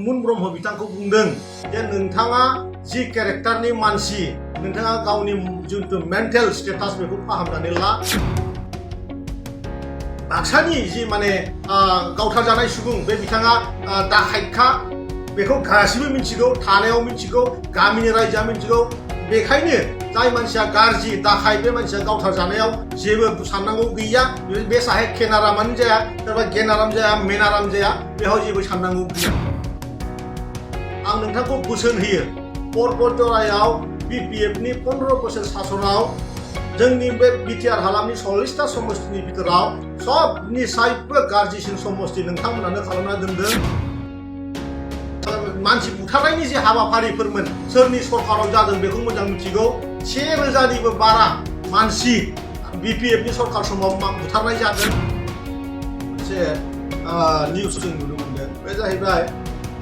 मुनमुन ब्रह्म बिथांखौ बुंदों जे नोंथाङा जि केरेक्टारनि मानसि नोंथाङा गावनि जिथु मेन्टेल स्टेटास बेखौ फाहामनानै ला बाक्सानि जि माने गावथार जानाय सुबुं बे बिथाङा दाखाइतखा बेखौ गासिबो मिथिगौ थानायाव मिथिगौ गामिनि रायजोआ मिथिगौ बेखायनो जाय मानसिया गाज्रि दाखाइ बे मानसिया गावथार जानायाव जेबो साननांगौ गैया बे साहे केनारामानो जाया सोरबा गेनाराम जाया मेनाराम जाया बेयाव जेबो साननांगौ गैया आं नोंथांखौ बोसोन होयो परबतजरायाव बिपिएफनि 15 बोसोर सासनाव जोंनि बे बिटिआर हालामनि 40टा समस्तिनि बिथोराव सबनिसायबो गाज्रिसिन समस्ति नोंथांमोनानो खालामना दोनदों मानसि बुथारनायनि जे हाबाफारिफोरमोन सोरनि सरकाराव जादों बेखौ मोजां मिथिगौ 1000निबो बारा मानसि बिपिएफनि सरकार समाव बुथारनाय जादों मोनसे निउस जों नुनो मोनदों बे जाहैबाय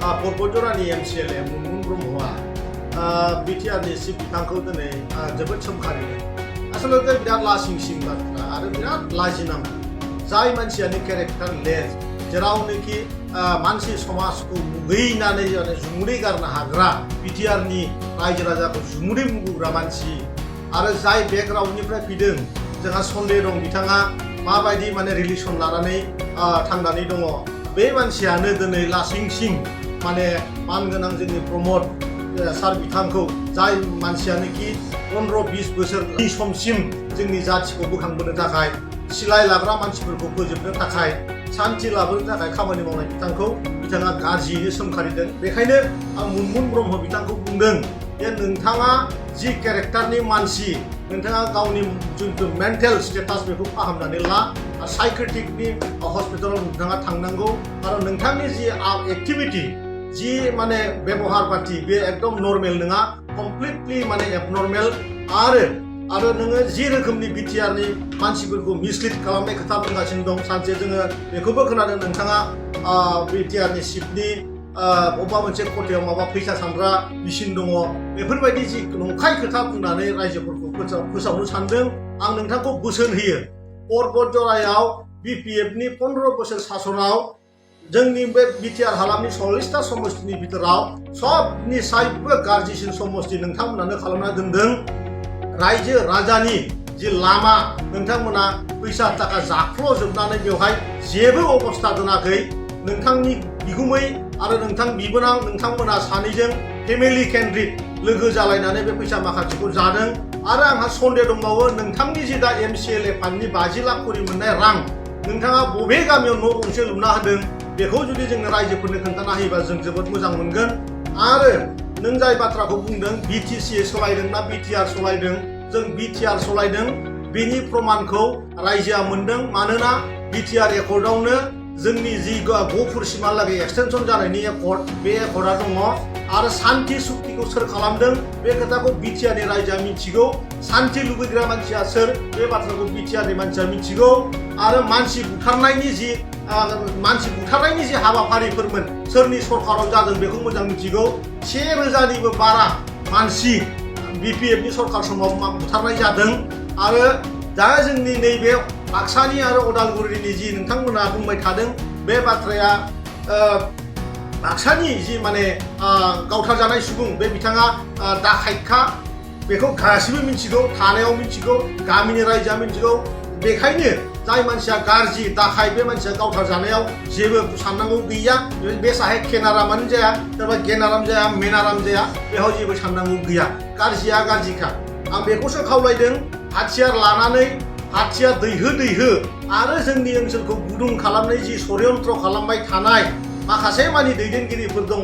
परबतजरानि एमसिएलए मुनमुन ब्रह्मआ बिटिआरनि चिफ बिथांखौ दिनै जोबोद सोमखारिदों आसलते बिराद लासिंसिं बाथ्रा आरो बिराद लाजिनांगौ जाय मानसियानो केरेक्टार लेस जेरावनोखि मानसि समाजखौ मुगैनानै जुमुदै गारनो हाग्रा बिटिआरनि रायजो राजाखौ जुमुदै मुगैग्रा मानसि आरो जाय बेकग्राउन्डनिफ्राय फैदों जोंहा सन्देह दं बिथाङा माबायदि माने रिलेसन लानानै थांनानै दङ बे मानसियानो दिनै लासिंसिं माने मानगोनां जोंनि प्रमद सार बिथांखौ जाय मानसियानोखि 15-20 बोसोरनि समसिम जोंनि जाथिखौ बोखांबोनो थाखाय सिलाय लाग्रा मानसिफोरखौ फोजोबनो थाखाय शान्ति लाबोनो थाखाय खामानि मावनाय बिथाङा गाज्रियैनो सोमखारिदों बेखायनो आं मुनमुन ब्रह्म बिथांखौ बुंदों जे नोंथाङा जि केरेक्टारनि मानसि नोंथाङा गावनि जिथु मेन्टेल स्टेटास बेखौ फाहामनानै ला साइकेट्रिकनि हस्पिटालाव नोंथाङा थांनांगौ आरो नोंथांनि जि एक्टिभिटी जि माने व्यवहार पाति बे एकदम नर्मेल नङा कमप्लिटलि माने एबनर्मेल आरो नोङो जि रोखोमनि बिटिआरनि मानसिफोरखौ मिसलिड खालामनाय खोथा बुंगासिनो दं सानसे जोङो बेखौबो खोनादों नोंथाङा बिटिआरनि चिफनि अबेबा मोनसे खथायाव माबा फैसा सानग्रा मेसिन दङ बेफोरबायदि जि नंखाय खोथा बुंनानै रायजोफोरखौ फोसावनो सानदों आं नोंथांखौ बोसोन होयो परबतजरायाव बिपिएफनि 15 बोसोर सासनाव जोंनि बे बिटिआर हालामनि 40टा समस्तिनि बिथोराव सबनिसायबो गाज्रिसिन समस्ति नोंथांमोनानो खालामना दोनदों रायजो राजानि जि लामा नोंथांमोना फैसा थाखा जाख्ल'जोबनानै बेवहाय जेबो अबस्था दोनाखै नोंथांनि बिगुमै आरो नोंथां बिबोनां नोंथांमोना सानैजों फेमिलि केन्द्रित लोगो जालायनानै बे फैसा माखासेखौ जादों आरो आंहा सन्देह दंबावो नोंथांनि जि दा एमसिएलए फान्डनि 50 लाख करि मोननाय रां नोंथाङा बबे गामियाव न' गंसे लुना होदों बेखौ जुदि जोंनो रायजोफोरनो खोन्थाना होयोबा जों जोबोद मोजां मोनगोन आरो नों जाय बाथ्राखौ बुंदों बिटिसि सलायदों ना बिटिआर सलायदों जों बिटिआर सलायदों बेनि प्रमाणखौ रायजोआ मोनदों मानोना बिटिआर एकर्डआवनो जोंनि जि 9 फुटसिमहालागै एक्सटेनसन जानायनि एकर्ड बे एकर्डआ दङ आरो शान्ति सुक्तिखौ सोर खालामदों बे खोथाखौ बिटिआरनि रायजोआ मिथिगौ शान्ति लुबैग्रा मानसिया सोर बे बाथ्राखौ बिटिआरनि मानसिया मिथिगौ आरो मानसि बुथारनायनि जि हाबाफारिफोरमोन सोरनि सरकाराव जादों बेखौ मोजां मिथिगौ 1000निबो बारा मानसि बिपिएफनि सरकार समाव बुथारनाय जादों आरो दा जोंनि नैबे बाक्सानि आरो उदालगुरिनि जि नोंथांमोना बुंबाय थादों बे बाथ्राया बाक्सानि जि माने गावथार जानाय सुबुं बे बिथाङा दाखाइतखा बेखौ गासिबो मिथिगौ थानायाव मिथिगौ गामिनि रायजोआ मिथिगौ बेखायनो जाय मानसिया गाज्रि दाखाइ बे मानसिया गावथार जानायाव जेबो साननांगौ गैया बे साहे केनारामानो जाया सोरबा गेनाराम जाया मेनाराम जाया बेयाव जेबो साननांगौ गैया गाज्रिया गाज्रिखा आं बेखौसो खावलायदों हाथियार लानानै हाथियार दैहो आरो जोंनि ओनसोलखौ गुदुं खालामनाय जि षड्यन्त्र खालामबाय थानाय माखासे मानि दैदेनगिरिफोर दङ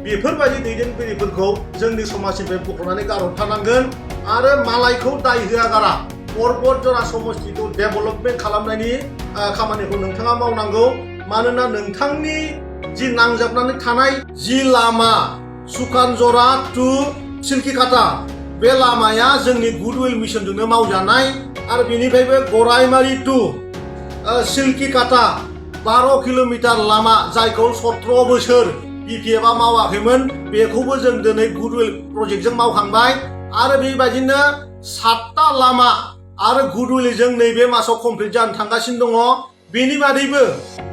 बेफोरबायदि दैदेनगिरिफोरखौ जोंनि समाजनिफ्राय बख'नानै गारहरथारनांगोन आरो मालायखौ दाय होआगारा परबतजरा समस्तिखौ डेभेलपमेन्ट खालामनायनि खामानिखौ नोंथाङा मावनांगौ मानोना नोंथांनि जि नांजाबनानै थानाय जि लामा सुखानजरा टु सिलकिकाटा बे लामाया जोंनि गुडविल मिशनजोंनो मावजानाय आरो बेनिफ्रायबो गरायमारि टु सिलकिकाटा 12 किल'मिटार लामा जायखौ 17 बोसोर बिपिएफआ मावाखैमोन बेखौबो जों दिनै गुडविल प्रजेक्टजों मावखांबाय आरो बेबायदिनो 7टा लामा आरो गुडविलजों नैबे मासाव कमप्लिट जानो थांगासिनो दङ बेनि बादैबो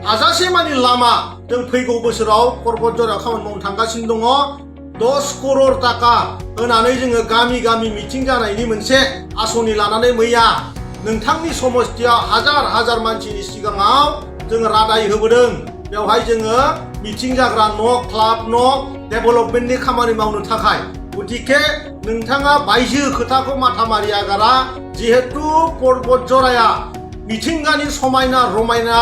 हाजासे मानि लामा जों फैगौ बोसोराव पर्बतझरायाव खामानि मावनो थांगासिनो दङ 10 करोड़ टाका होनानै जोङो गामि गामि मिटिं जानायनि मोनसे आसनि लानानै मैया नोंथांनि समस्थियाव हाजार मानसिनि सिगाङाव जोङो रादाय होबोदों बेवहाय जोङो मिटिं जाग्रा न' क्लाब न' डेभेलपमेन्टनि खामानि मावनो थाखाय गतिके नोंथाङा बायजो खोथाखौ माथा मारियागारा जिहेतु पर्बतझराया मिथिंगानि समायना रमायना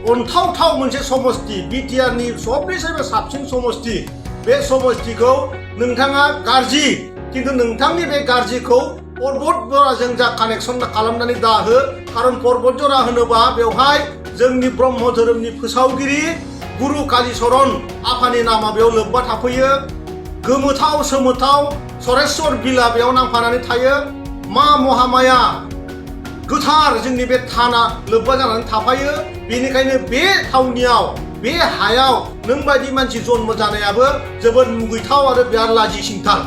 अनथावथाव मोनसे समस्ति बिटिआरनि सबनिफ्रायबो साबसिन समस्ति बे समस्तिखौ नोंथाङा गाज्रि किन्तु नोंथांनि बे गाज्रिखौ पर्बतझराजों जा कानेक्सन खालामनानै दाहो कारन पर्बतझरा होनोबा बेवहाय जोंनि ब्रह्म धोरोमनि फोसावगिरि गुरु कालिचरण आफानि नामा बेयाव लोब्बा थाफैयो गोमोथाव सोमोथाव सरेश्वर बिला बेयाव नांफानानै थायो मा महामाया गोथार जोंनि बे थाना लोब्बा जानानै थाफायो बेनिखायनो बे थावनियाव बे हायाव नोंबायदि मानसि जन्म जानायाबो जोबोद मुगैथाव आरो बिराद लाजिसिंथार